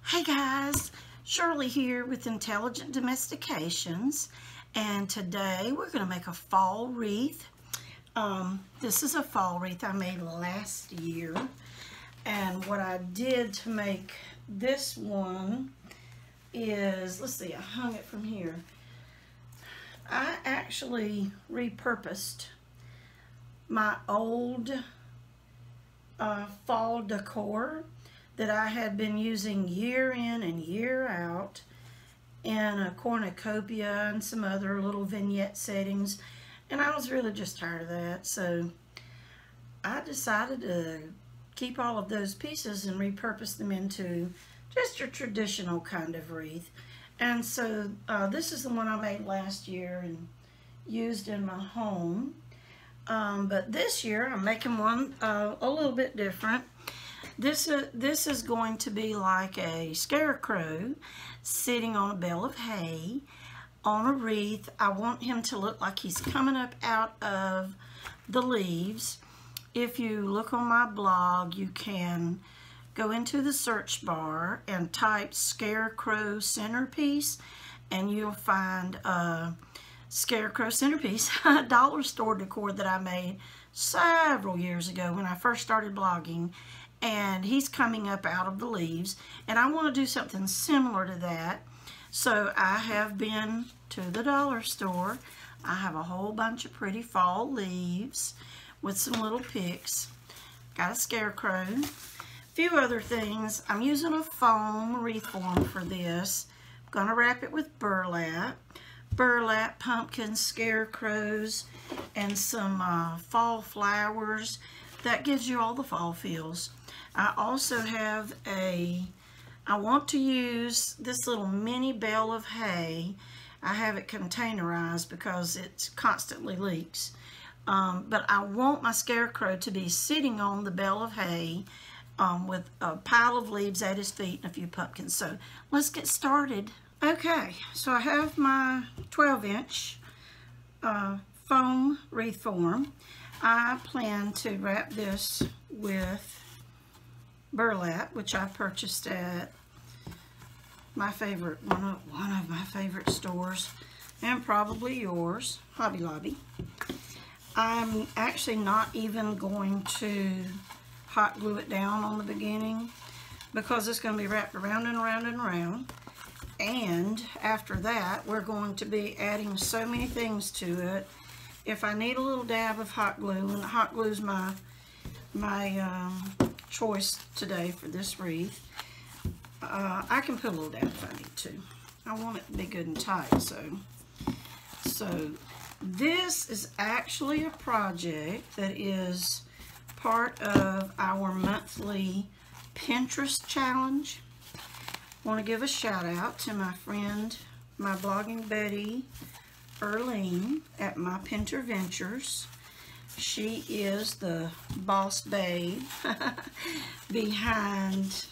Hey guys, Shirley here with Intelligent Domestications, and today we're going to make a fall wreath. This is a fall wreath I made last year, and what I did to make this one is, let's see, I hung it from here. I actually repurposed my old fall decor that I had been using year in and year out in a cornucopia and some other little vignette settings, and I was really just tired of that, so I decided to keep all of those pieces and repurpose them into just a traditional kind of wreath. And so this is the one I made last year and used in my home, but this year I'm making one a little bit different. This is going to be like a scarecrow sitting on a bale of hay on a wreath. I want him to look like he's coming up out of the leaves. If you look on my blog, you can go into the search bar and type Scarecrow Centerpiece, and you'll find a Scarecrow Centerpiece dollar store decor that I made several years ago when I first started blogging. And he's coming up out of the leaves, and I want to do something similar to that. So I have been to the dollar store. I have a whole bunch of pretty fall leaves with some little picks. Got a scarecrow, a few other things. I'm using a foam wreath form for this. I'm going to wrap it with burlap, pumpkins, scarecrows, and some fall flowers. That gives you all the fall feels. I also have I want to use this little mini bale of hay. I have it containerized because it constantly leaks. But I want my scarecrow to be sitting on the bale of hay with a pile of leaves at his feet and a few pumpkins. So let's get started. Okay, so I have my 12-inch foam wreath form. I plan to wrap this with burlap, which I purchased at my favorite, one of my favorite stores, and probably yours, Hobby Lobby. I'm actually not even going to hot glue it down on the beginning because it's going to be wrapped around and around and around. And after that, we're going to be adding so many things to it. If I need a little dab of hot glue, and hot glue is my choice today for this wreath, I can put a little dab if I need to. I want it to be good and tight. So this is actually a project that is part of our monthly Pinterest challenge. I want to give a shout out to my friend, my blogging buddy, Erlene at My Pinter Ventures. She is the boss babe behind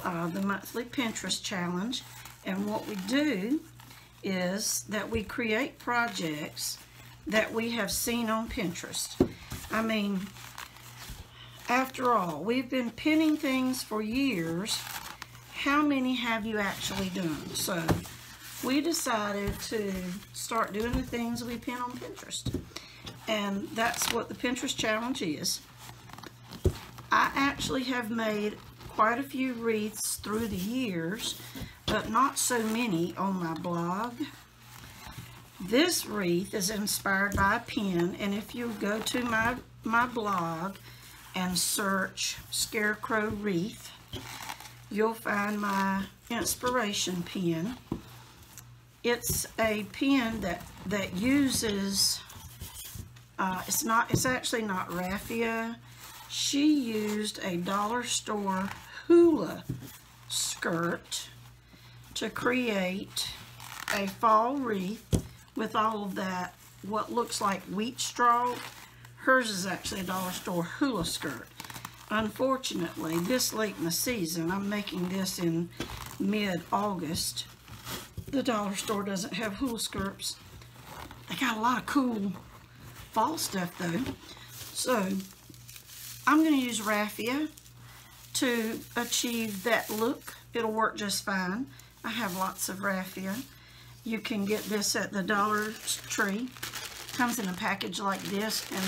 the monthly Pinterest challenge, and what we do is that we create projects that we have seen on Pinterest. I mean, after all, we've been pinning things for years. How many have you actually done? So we decided to start doing the things we pin on Pinterest. And that's what the Pinterest challenge is. I actually have made quite a few wreaths through the years, but not so many on my blog. This wreath is inspired by a pin, and if you go to my blog and search Scarecrow Wreath, you'll find my inspiration pin. It's a pen that uses, it's actually not raffia. She used a dollar store hula skirt to create a fall wreath with all of that, what looks like wheat straw. Hers is actually a dollar store hula skirt. Unfortunately, this late in the season, I'm making this in mid-August. The dollar store doesn't have hula skirts. They got a lot of cool fall stuff though. So I'm going to use raffia to achieve that look. It'll work just fine. I have lots of raffia. You can get this at the Dollar Tree. Comes in a package like this, and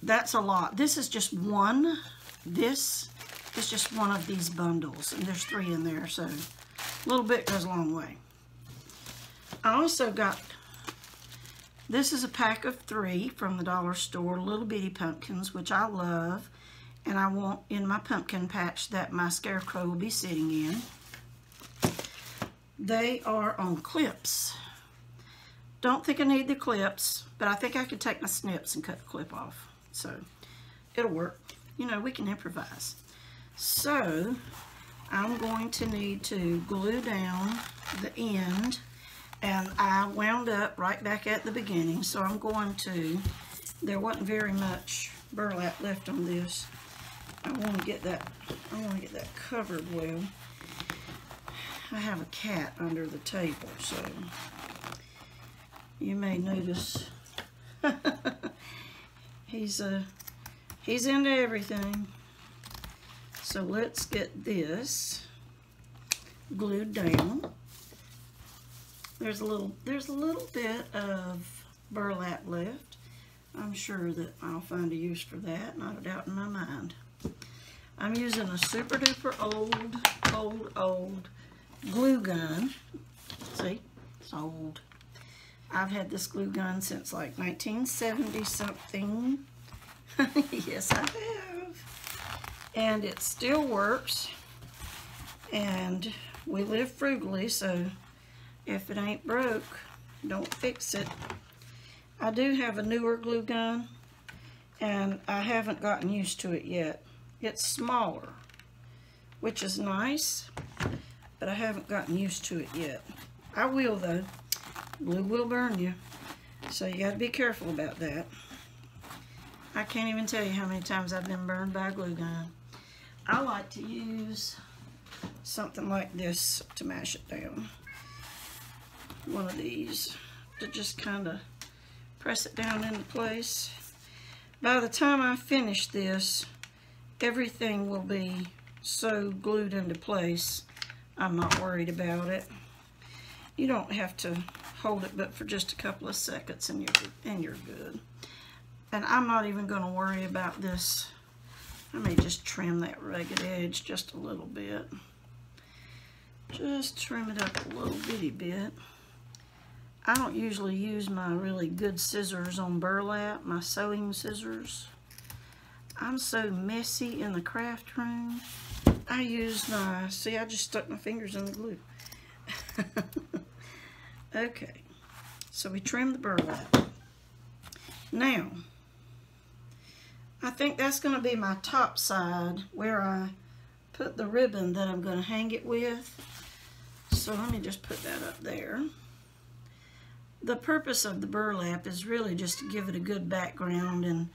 that's a lot. This is just one. This is just one of these bundles, and there's 3 in there, so a little bit goes a long way. I also got, this is a pack of 3 from the dollar store, little bitty pumpkins, which I love, and I want in my pumpkin patch that my Scarecrow will be sitting in. They are on clips. Don't think I need the clips, but I think I could take my snips and cut the clip off. So it'll work. You know, we can improvise. So I'm going to need to glue down the end, and I wound up right back at the beginning, so I'm going to, there wasn't very much burlap left on this. I want to get that covered well. I have a cat under the table, so you may notice he's into everything. So let's get this glued down. There's a little bit of burlap left. I'm sure that I'll find a use for that, not a doubt in my mind. I'm using a super duper old glue gun. See, it's old. I've had this glue gun since like 1970 something. Yes, I have. And it still works. And we live frugally, so if it ain't broke, don't fix it. I do have a newer glue gun, and I haven't gotten used to it yet. It's smaller, which is nice, but I haven't gotten used to it yet. I will, though. Glue will burn you, so you got to be careful about that. I can't even tell you how many times I've been burned by a glue gun. I like to use something like this to mash it down. One of these to just kind of press it down into place. By the time I finish this, everything will be so glued into place, I'm not worried about it. You don't have to hold it but for just a couple of seconds, and you're good. And I'm not even going to worry about this. I may just trim that ragged edge just a little bit. Just trim it up a little bitty bit. I don't usually use my really good scissors on burlap, my sewing scissors. I'm so messy in the craft room. I use my, see, I just stuck my fingers in the glue. Okay, so we trim the burlap. Now, I think that's going to be my top side where I put the ribbon that I'm going to hang it with. So let me just put that up there. The purpose of the burlap is really just to give it a good background and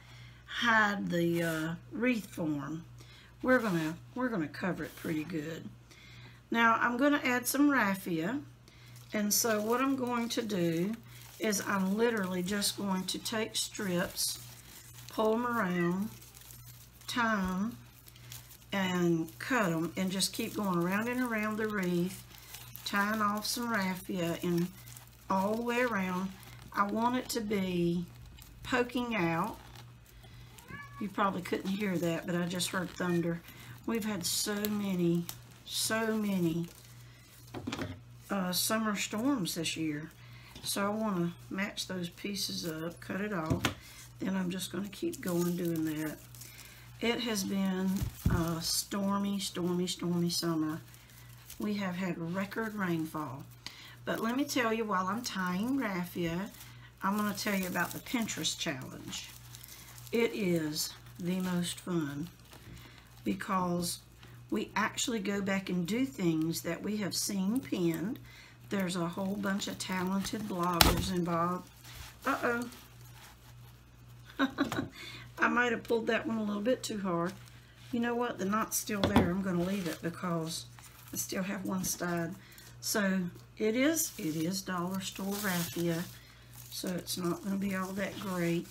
hide the wreath form. We're gonna cover it pretty good. Now I'm going to add some raffia, and so what I'm going to do is I'm literally just going to take strips, pull them around, tie them, and cut them, and just keep going around and around the wreath, tying off some raffia and all the way around. I want it to be poking out. You probably couldn't hear that, but I just heard thunder. We've had so many summer storms this year. So I want to match those pieces up, cut it off. Then I'm just going to keep going doing that. It has been a stormy summer. We have had record rainfall. But let me tell you, while I'm tying raffia, I'm going to tell you about the Pinterest challenge. It is the most fun because we actually go back and do things that we have seen pinned. There's a whole bunch of talented bloggers involved. Uh-oh. I might have pulled that one a little bit too hard. You know what? The knot's still there. I'm going to leave it because I still have one side. So it is dollar store raffia, so it's not going to be all that great.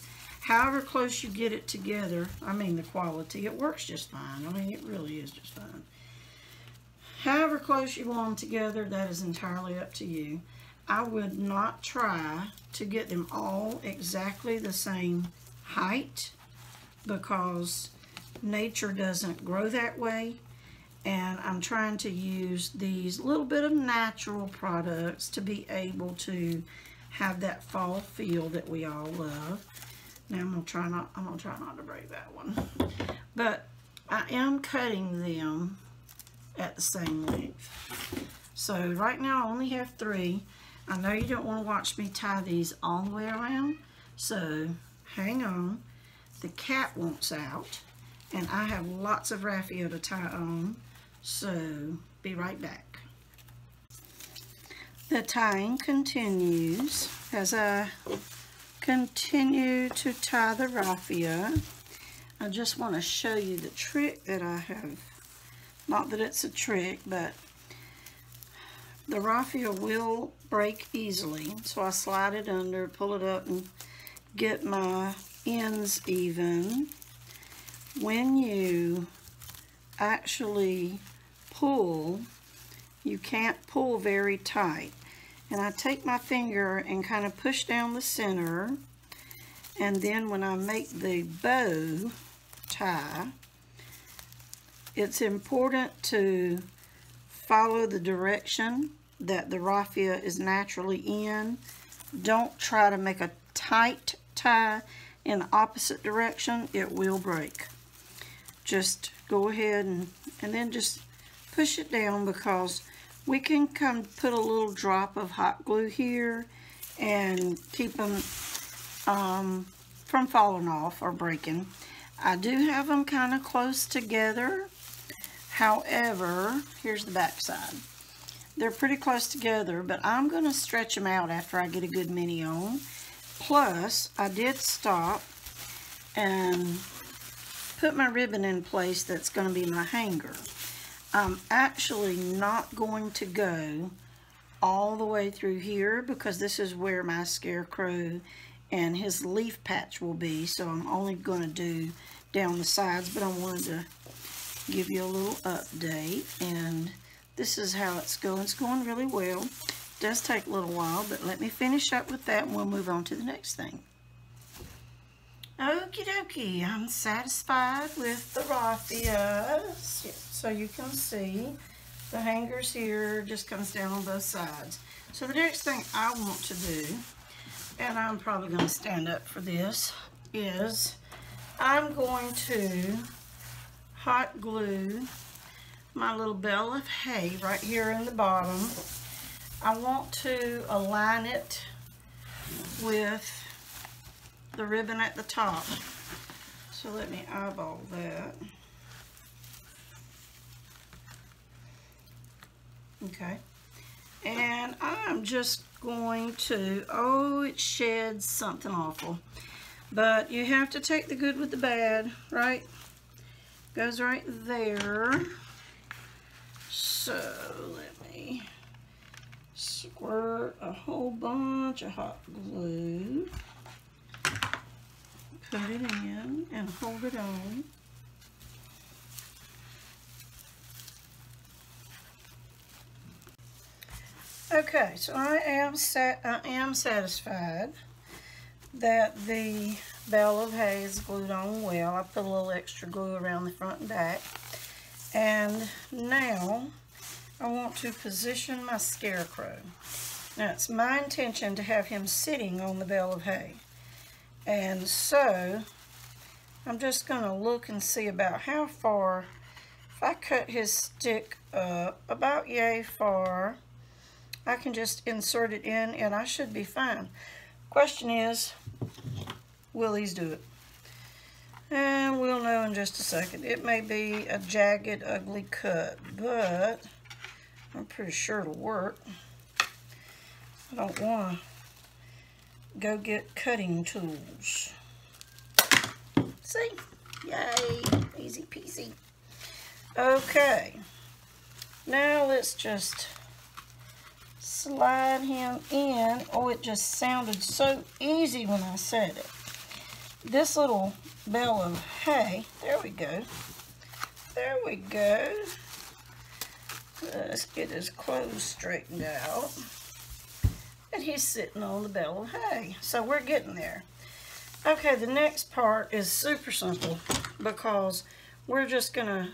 however close you get it together, I mean the quality, it works just fine. I mean, it really is just fine. However close you want them together, that is entirely up to you. I would not try to get them all exactly the same height because nature doesn't grow that way. And I'm trying to use these little bit of natural products to be able to have that fall feel that we all love. Now I'm gonna try not to break that one. But I am cutting them at the same length. So right now I only have 3. I know you don't want to watch me tie these all the way around, so hang on. The cap wants out, and I have lots of raffia to tie on, so be right back. The tying continues as I continue to tie the raffia. I just want to show you the trick that I have. Not that it's a trick, but the raffia will break easily, so I slide it under, pull it up, and get my ends even. When you actually pull, you can't pull very tight. And I take my finger and kind of push down the center, and then when I make the bow tie, it's important to follow the direction that the raffia is naturally in. Don't try to make a tight tie in the opposite direction. It will break. Just go ahead and then just push it down, because we can come put a little drop of hot glue here and keep them from falling off or breaking. I do have them kind of close together. However, here's the back side. They're pretty close together, but I'm going to stretch them out after I get a good many on. Plus, I did stop and put my ribbon in place that's going to be my hanger. I'm actually not going to go all the way through here because this is where my Scarecrow and his leaf patch will be, so I'm only going to do down the sides, but I wanted to give you a little update, and this is how it's going. It's going really well. It does take a little while, but let me finish up with that and we'll move on to the next thing. Okie dokie, I'm satisfied with the raffia. So you can see the hangers here just comes down on both sides. So the next thing I want to do, and I'm probably going to stand up for this, is I'm going to hot glue my little bale of hay right here in the bottom. I want to align it with the ribbon at the top. So let me eyeball that. Okay. And I'm just going to, oh, it sheds something awful. But you have to take the good with the bad, right? Goes right there. So let me squirt a whole bunch of hot glue. Put it in and hold it on. Okay, so I am satisfied that the bale of hay is glued on well. I put a little extra glue around the front and back. And now I want to position my Scarecrow. Now it's my intention to have him sitting on the bale of hay. And so I'm just going to look and see about how far, if I cut his stick up about yay far, I can just insert it in and I should be fine. Question is, will these do it? And we'll know in just a second. It may be a jagged, ugly cut, but I'm pretty sure it'll work. I don't want to go get cutting tools. See? Yay! Easy peasy. Okay. Now let's just slide him in. Oh, it just sounded so easy when I said it. this little bale of hay, there we go. There we go. Let's get his clothes straightened out. And he's sitting on the bale of hay. So we're getting there. Okay, the next part is super simple because we're just going to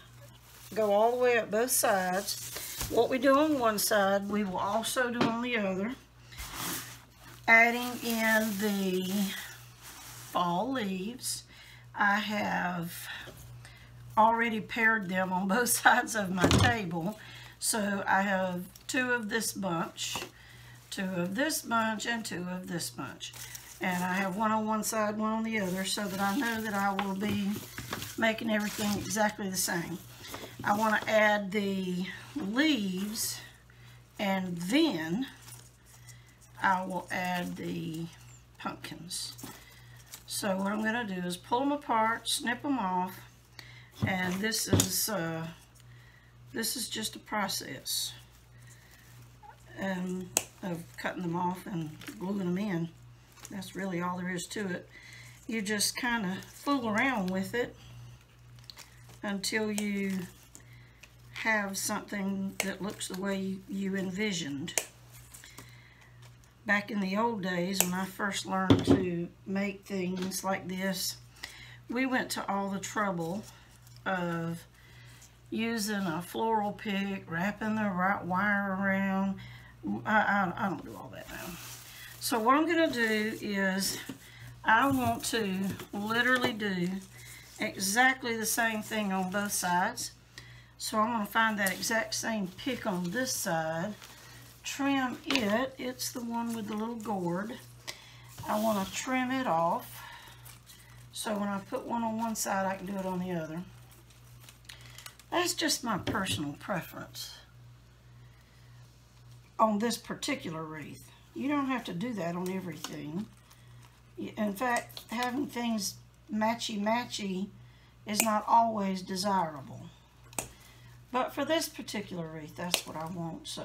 go all the way up both sides. What we do on one side, we will also do on the other. Adding in the fall leaves. I have already paired them on both sides of my table. So I have 2 of this bunch, 2 of this bunch, and 2 of this bunch. And I have one on one side, one on the other, so that I know that I will be making everything exactly the same. I want to add the leaves, and then I will add the pumpkins. So what I'm going to do is pull them apart, snip them off, and this is just a process of cutting them off and gluing them in. That's really all there is to it. You just kind of fool around with it until you have something that looks the way you envisioned. Back in the old days when I first learned to make things like this, we went to all the trouble of using a floral pick, wrapping the right wire around. I don't do all that now. So what I'm going to do is I want to literally do exactly the same thing on both sides. So I'm going to find that exact same pick on this side, trim it. It's the one with the little gourd. I want to trim it off. So when I put one on one side, I can do it on the other. That's just my personal preference on this particular wreath. You don't have to do that on everything. In fact, having things matchy-matchy is not always desirable. But for this particular wreath, that's what I want. So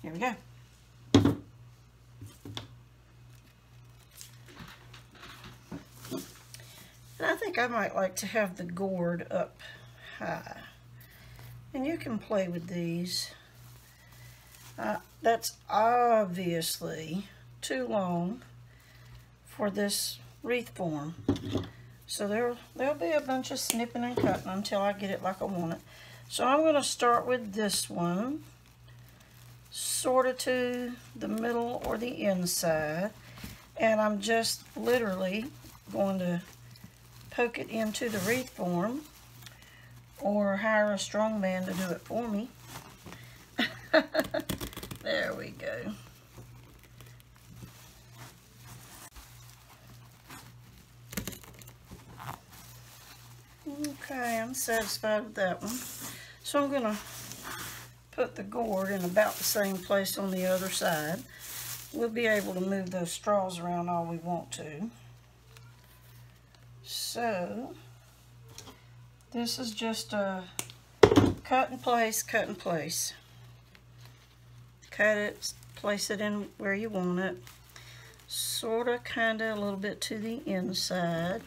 here we go. And I think I might like to have the gourd up high. And you can play with these. That's obviously too long for this wreath form. So there'll be a bunch of snipping and cutting until I get it like I want it. So I'm going to start with this one, sort of to the middle or the inside, and I'm just literally going to poke it into the wreath form or hire a strong man to do it for me. There we go. Okay, I'm satisfied with that one. So I'm going to put the gourd in about the same place on the other side. We'll be able to move those straws around all we want to. So this is just a cut and place, cut and place. Cut it, place it in where you want it. Sort of, kind of, a little bit to the inside.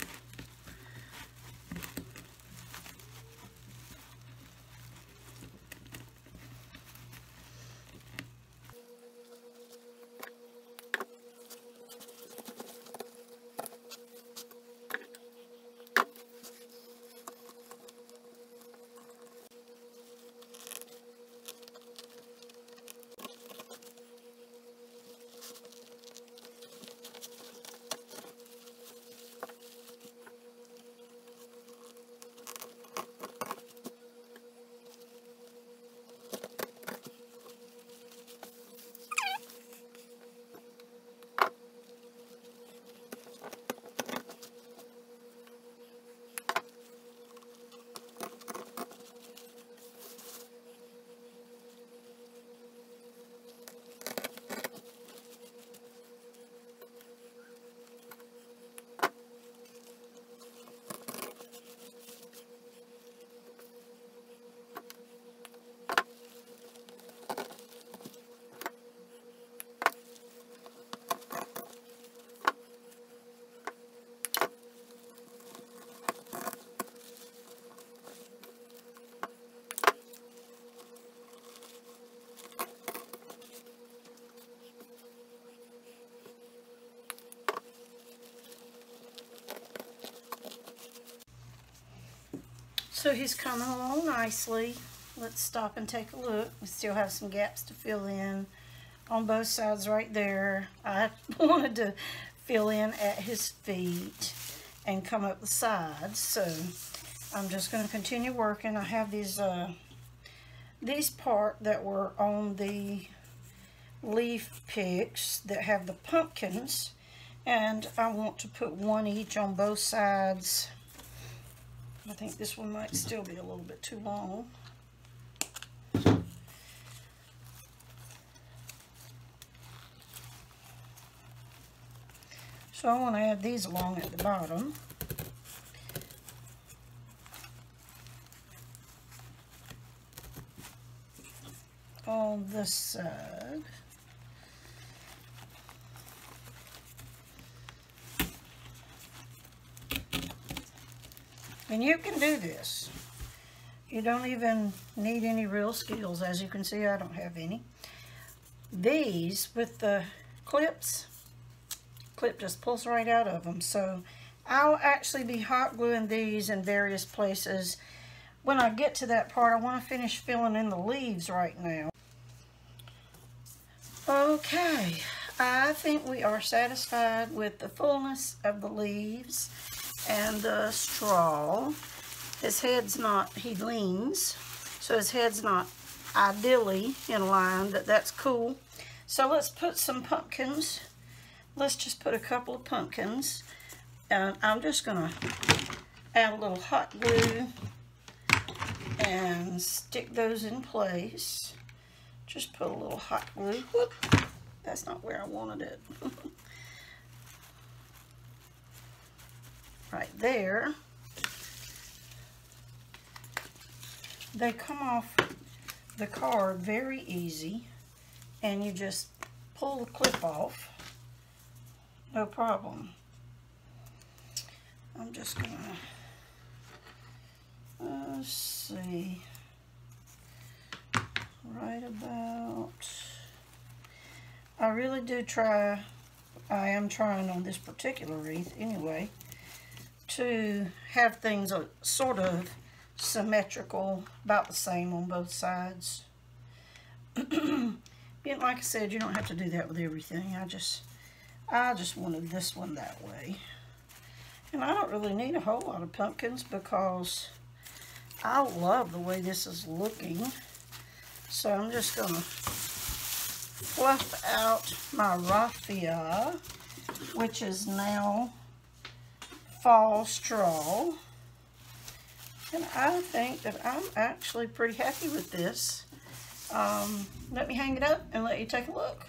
So he's coming along nicely. Let's stop and take a look. We still have some gaps to fill in on both sides right there. I wanted to fill in at his feet and come up the sides, so I'm just going to continue working. I have these part that were on the leaf picks that have the pumpkins, and I want to put one each on both sides. I think this one might still be a little bit too long. So I want to add these along at the bottom. On this side. And you can do this. You don't even need any real skills. As you can see, I don't have any. These, with the clips, clip just pulls right out of them. So I'll actually be hot gluing these in various places. When I get to that part, I want to finish filling in the leaves right now. Okay, I think we are satisfied with the fullness of the leaves and the straw. His head's not, he leans, so his head's not ideally in line, but that's cool. So let's put some pumpkins. Let's just put a couple of pumpkins. And I'm just gonna add a little hot glue and stick those in place. Just put a little hot glue. Whoop, that's not where I wanted it. Right there. They come off the card very easy, and you just pull the clip off. No problem. I'm just gonna, let's see, right about, I really do try, I am trying on this particular wreath anyway, to have things sort of symmetrical, about the same on both sides. Like I said, you don't have to do that with everything. I just wanted this one that way. And I don't really need a whole lot of pumpkins because I love the way this is looking. So I'm just going to fluff out my raffia, which is now fall straw. And I think that I'm actually pretty happy with this. Let me hang it up and let you take a look.